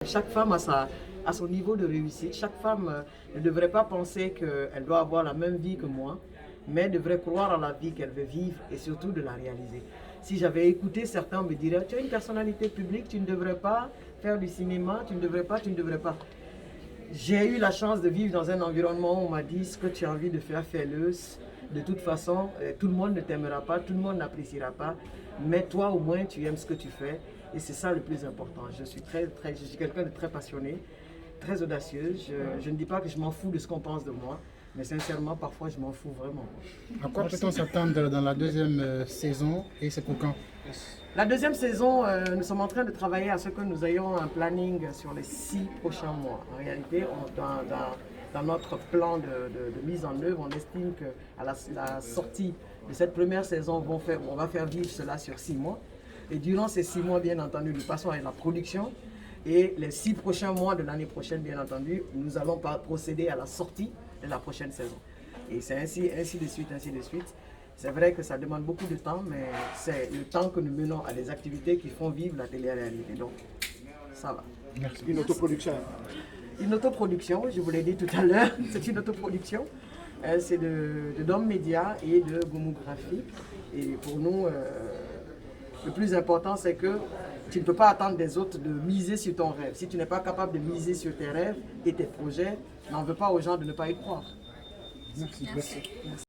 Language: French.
Chaque femme a son niveau de réussite. Chaque femme ne devrait pas penser qu'elle doit avoir la même vie que moi, mais devrait croire à la vie qu'elle veut vivre et surtout de la réaliser. Si j'avais écouté, certains me diraient, tu as une personnalité publique, tu ne devrais pas faire du cinéma, tu ne devrais pas, tu ne devrais pas. J'ai eu la chance de vivre dans un environnement où on m'a dit, ce que tu as envie de faire, fais-le. De toute façon, tout le monde ne t'aimera pas, tout le monde n'appréciera pas, mais toi au moins tu aimes ce que tu fais et c'est ça le plus important. Je suis quelqu'un de très passionné, très audacieux. Je ne dis pas que je m'en fous de ce qu'on pense de moi, mais sincèrement parfois je m'en fous vraiment. À quoi peut-on s'attendre dans la deuxième saison et c'est pour quand? La deuxième saison, nous sommes en train de travailler à ce que nous ayons un planning sur les 6 prochains mois. En réalité, dans notre plan de mise en œuvre, on estime qu'à la sortie de cette première saison, on va faire vivre cela sur 6 mois. Et durant ces 6 mois, bien entendu, nous passons à la production. Et les 6 prochains mois de l'année prochaine, bien entendu, nous allons procéder à la sortie de la prochaine saison. Et c'est ainsi de suite, ainsi de suite. C'est vrai que ça demande beaucoup de temps, mais c'est le temps que nous menons à des activités qui font vivre la télé-réalité. Donc, ça va. Merci. Une autoproduction. Une autoproduction, je vous l'ai dit tout à l'heure, c'est une autoproduction. C'est de Dom Média et de Gomographie. Et pour nous, le plus important, c'est que tu ne peux pas attendre des autres de miser sur ton rêve. Si tu n'es pas capable de miser sur tes rêves et tes projets, n'en veux pas aux gens de ne pas y croire. Merci.